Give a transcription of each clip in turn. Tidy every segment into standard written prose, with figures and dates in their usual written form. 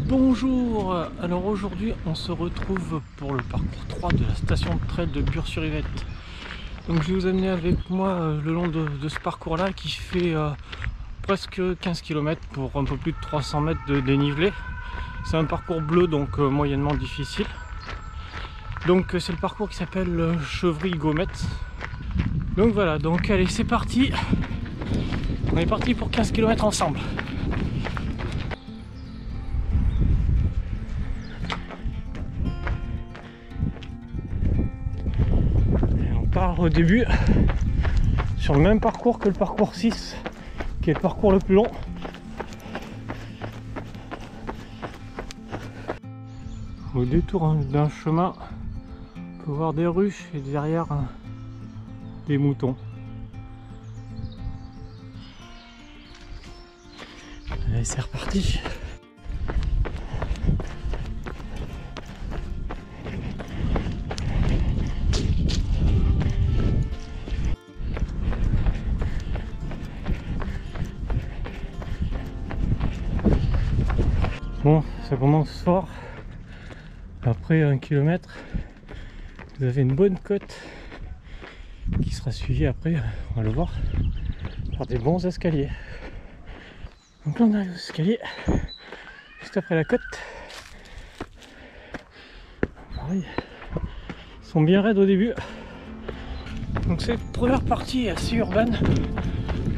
Bonjour, alors aujourd'hui on se retrouve pour le parcours 3 de la station de trail de Bure-sur-Yvette. Donc je vais vous amener avec moi le long de ce parcours là qui fait presque 15 km pour un peu plus de 300 mètres de dénivelé. C'est un parcours bleu donc moyennement difficile. Donc c'est le parcours qui s'appelle Chevry-Gometz. Donc voilà, donc allez c'est parti. On est parti pour 15 km ensemble. Au début sur le même parcours que le parcours 6 qui est le parcours le plus long. Au détour d'un chemin on peut voir des ruches et derrière des moutons. Allez c'est reparti. Bon, ça commence fort. Après 1 km, vous avez une bonne côte qui sera suivie après, on va le voir, par des bons escaliers. Donc là on arrive aux escaliers, juste après la côte. Pareil, ils sont bien raides au début. Donc cette première partie est assez urbaine.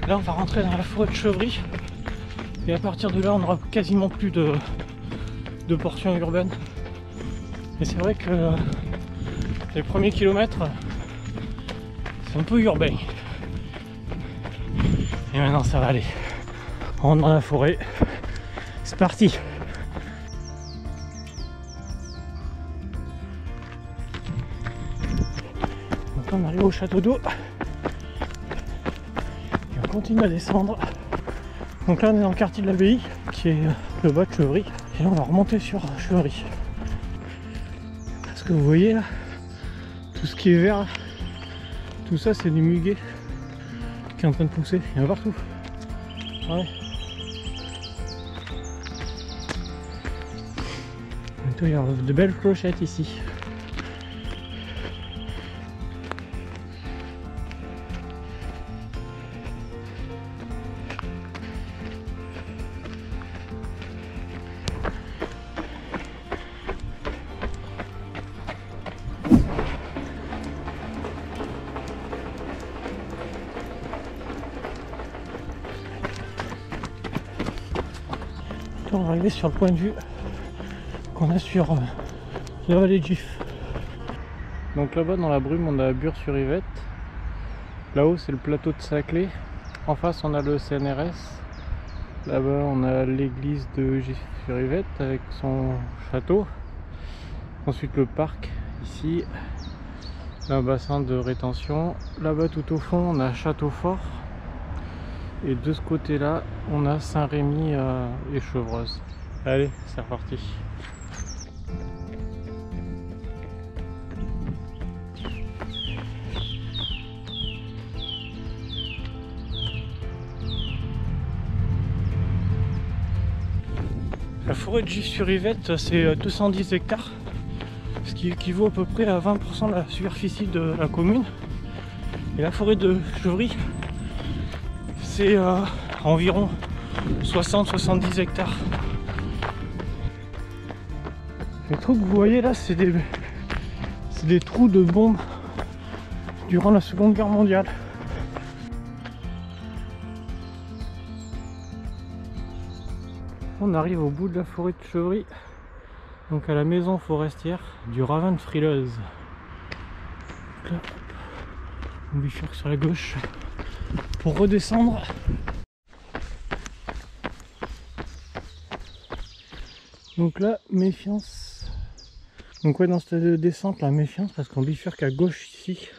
Là on va rentrer dans la forêt de Chevry. Et à partir de là, on n'aura quasiment plus de portions urbaines. Et c'est vrai que les premiers kilomètres, c'est un peu urbain. Et maintenant, ça va aller. On rentre dans la forêt. C'est parti. Donc on arrive au château d'eau. Et on continue à descendre. Donc là on est dans le quartier de l'Abbaye qui est le bas de Chevry et là on va remonter sur Chevry. Parce que vous voyez là, tout ce qui est vert, tout ça c'est du muguet qui est en train de pousser, il y en a partout. Ouais. Bientôt il y aura de belles clochettes ici. On va arriver sur le point de vue qu'on a sur la vallée de Gif. Donc là-bas dans la brume on a Bure-sur-Yvette. Là-haut c'est le plateau de Saclay. En face on a le CNRS. Là-bas on a l'église de Gif-sur-Yvette avec son château. Ensuite le parc ici. Un bassin de rétention. Là-bas tout au fond on a Château-Fort. Et de ce côté là on a Saint-Rémy et Chevreuse. Allez c'est reparti. La forêt de Gif-sur-Yvette c'est 210 hectares, ce qui équivaut à peu près à 20% de la superficie de la commune. Et la forêt de Chevry c'est environ 60-70 hectares. Les trous que vous voyez là, c'est des trous de bombes durant la Seconde Guerre mondiale. On arrive au bout de la forêt de Chevry, donc à la maison forestière du ravin de Frileuse. Là, on bifurque sur la gauche pour redescendre. Donc là, méfiance. Donc ouais, dans cette descente, la méfiance parce qu'on bifurque à gauche ici.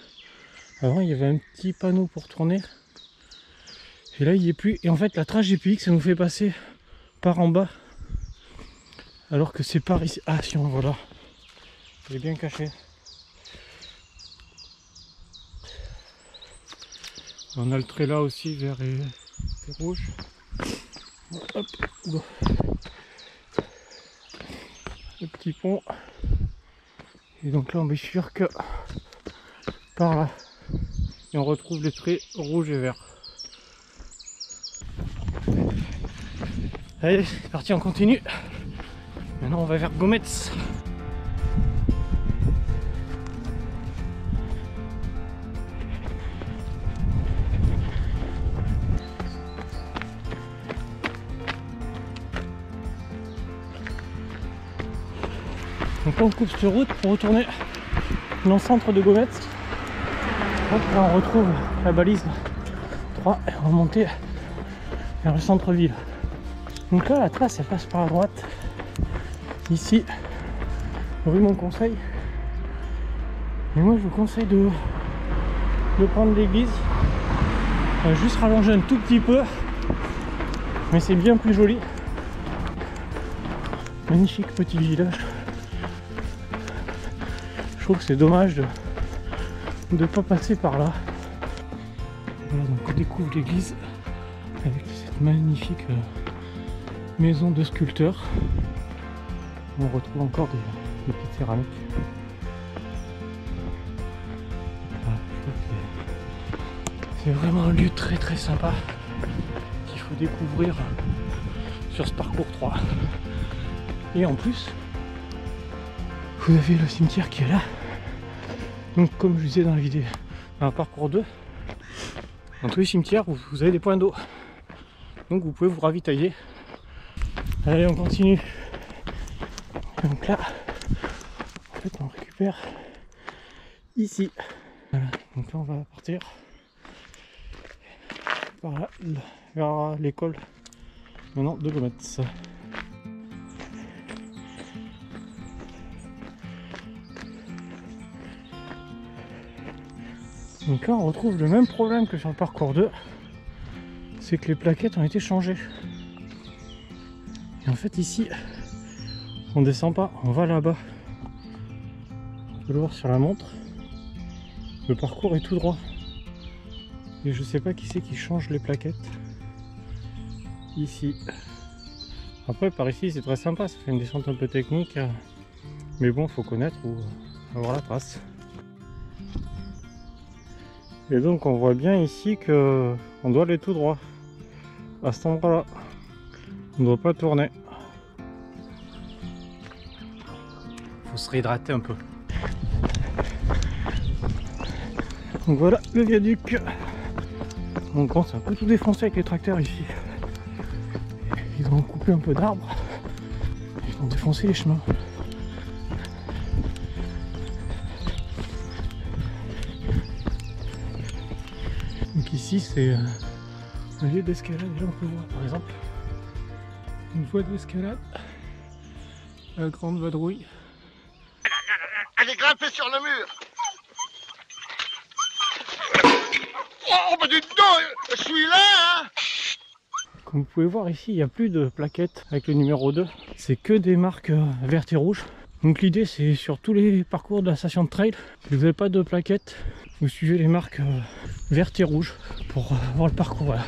Avant, il y avait un petit panneau pour tourner. Et là, il n'y est plus. Et en fait, la trace GPX, ça nous fait passer par en bas. Alors que c'est par ici. Ah si, on voilà. Il est bien caché. On a le trait là aussi, vert et rouge. Hop. petit pont. Et donc là on bifurque que par là. Et on retrouve les traits rouges et verts. Allez, c'est parti, on continue. Maintenant on va vers Gometz. Donc là on coupe cette route pour retourner dans le centre de Gometz. Donc là on retrouve la balise 3 et on va monter vers le centre-ville. Donc là la trace elle passe par la droite. Ici, rue Mon Conseil. Et moi je vous conseille de prendre l'église. Juste rallonger un tout petit peu. Mais c'est bien plus joli. Magnifique petit village. Je trouve que c'est dommage de ne pas passer par là. Voilà, donc on découvre l'église avec cette magnifique maison de sculpteur. On retrouve encore des petites céramiques. Voilà, c'est vraiment un lieu très très sympa qu'il faut découvrir sur ce parcours 3. Et en plus, vous avez le cimetière qui est là. Donc comme je disais dans la vidéo, dans le parcours 2, dans tous les cimetières vous avez des points d'eau. Donc vous pouvez vous ravitailler. Allez, on continue. Donc là, en fait on récupère ici. Voilà, donc là on va partir par là, vers l'école maintenant de Gometz. Donc là on retrouve le même problème que sur le parcours 2, c'est que les plaquettes ont été changées. Et en fait ici, on descend pas, on va là-bas. On peut le voir sur la montre. Le parcours est tout droit. Et je sais pas qui c'est qui change les plaquettes. Ici. Après par ici c'est très sympa, ça fait une descente un peu technique. Mais bon, faut connaître ou avoir la trace. Et donc on voit bien ici que on doit aller tout droit. À cet endroit-là. On ne doit pas tourner. Faut se réhydrater un peu. Donc voilà le viaduc. Donc on s'est un peu tout défoncé avec les tracteurs ici. Ils ont coupé un peu d'arbres. Ils ont défoncé les chemins. Donc ici c'est un lieu d'escalade. Là on peut voir par exemple une voie d'escalade. La grande vadrouille. Allez, grimpez sur le mur. Oh, bah dites donc, je suis là, hein. Comme vous pouvez voir ici, il n'y a plus de plaquettes avec le numéro 2. C'est que des marques vertes et rouges. Donc l'idée c'est sur tous les parcours de la station de trail, si vous n'avez pas de plaquettes, vous suivez les marques vertes et rouges pour voir le parcours. Voilà.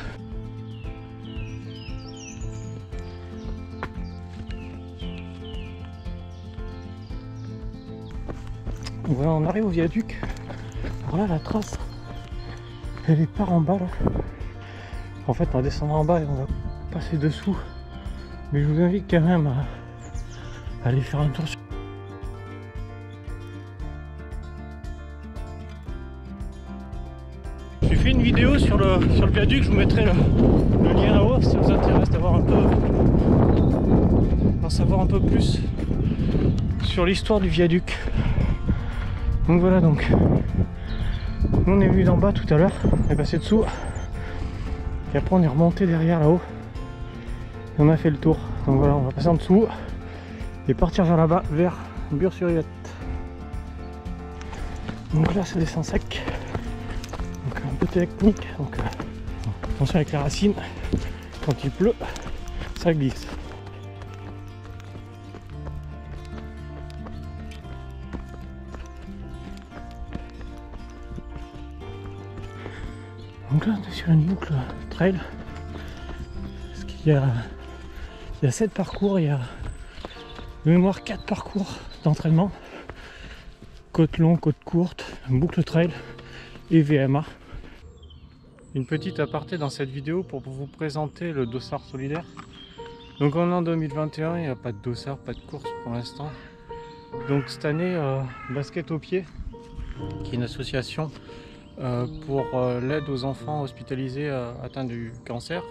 Voilà, on arrive au viaduc. Alors là, la trace, elle est par en bas là. En fait, on va descendre en bas et on va passer dessous. Mais je vous invite quand même à aller faire un tour sur. J'ai fait une vidéo sur le viaduc, je vous mettrai le lien là-haut si ça vous intéresse d'avoir un peu, d'en savoir un peu plus sur l'histoire du viaduc. Donc voilà, donc nous on est venu d'en bas tout à l'heure, on est passé dessous et après on est remonté derrière là-haut et on a fait le tour. Donc voilà, on va passer en dessous et partir vers là-bas, vers Bure-sur-Yvette. Donc là ça descend sec, donc un peu technique, donc attention avec les racines, quand il pleut ça glisse. Donc là on est sur une boucle trail, parce qu'il y a 7 parcours, il y a De mémoire, 4 parcours d'entraînement. Côte longue, côte courte, boucle trail et VMA. Une petite aparté dans cette vidéo pour vous présenter le dossard solidaire. Donc on est en 2021, il n'y a pas de dossard, pas de course pour l'instant. Donc cette année, Basket au pied, qui est une association pour l'aide aux enfants hospitalisés atteints du cancer.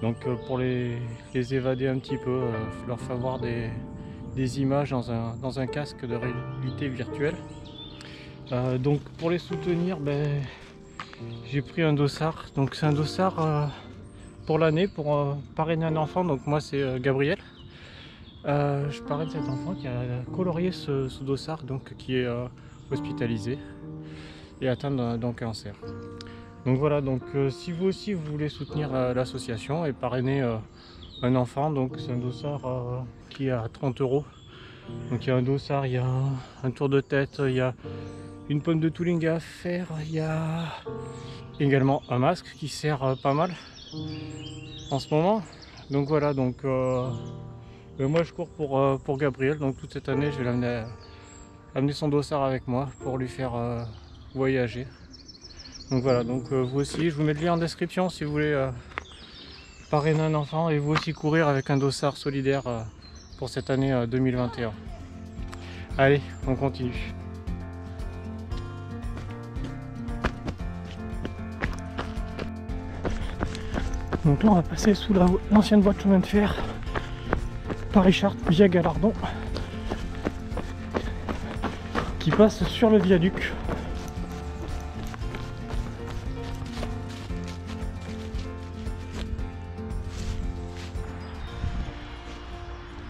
Donc pour les évader un petit peu, leur faire voir des images dans un casque de réalité virtuelle. Donc pour les soutenir, j'ai pris un dossard. Donc c'est un dossard pour l'année, pour parrainer un enfant. Donc moi c'est Gabriel. Je parraine cet enfant qui a colorié ce dossard, donc qui est hospitalisé et atteint d'un cancer. Donc voilà, donc si vous aussi vous voulez soutenir l'association et parrainer un enfant, donc c'est un dossard qui est à 30 €. Donc il y a un dossard, il y a un tour de tête, il y a une pomme de tooling à faire, il y a également un masque qui sert pas mal en ce moment. Donc voilà, donc moi je cours pour Gabriel, donc toute cette année je vais amener son dossard avec moi pour lui faire voyager. Donc voilà, donc vous aussi, je vous mets le lien en description si vous voulez parrainer un enfant et vous aussi courir avec un dossard solidaire pour cette année 2021. Allez, on continue. Donc là on va passer sous l'ancienne voie de chemin de fer Paris-Chartres via Galardon, qui passe sur le viaduc.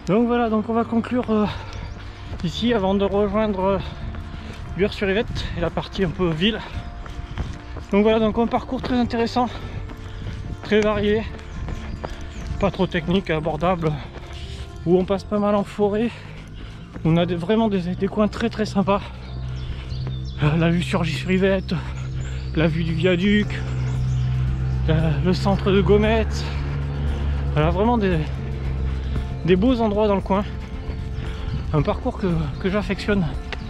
Donc voilà, donc on va conclure ici avant de rejoindre Bure-sur-Yvette et la partie un peu ville. Donc voilà, donc un parcours très intéressant, très varié, pas trop technique, abordable, où on passe pas mal en forêt. On a vraiment des coins très très sympas. La vue sur Yvette, la vue du viaduc, le centre de Gometz. Voilà, vraiment des beaux endroits dans le coin. Un parcours que j'affectionne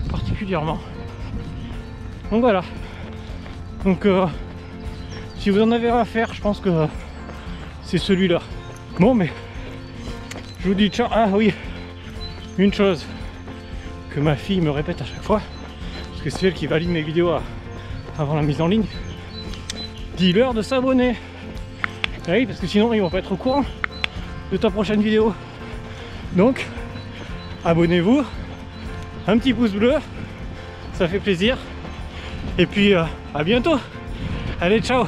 particulièrement. Donc voilà. Donc si vous en avez à faire, je pense que c'est celui-là. Bon, mais je vous dis ciao. Ah oui, une chose que ma fille me répète à chaque fois, parce que c'est elle qui valide mes vidéos avant la mise en ligne. Dis-leur de s'abonner. Oui, parce que sinon ils vont pas être au courant de ta prochaine vidéo. Donc abonnez-vous, un petit pouce bleu, ça fait plaisir. Et puis à bientôt. Allez, ciao.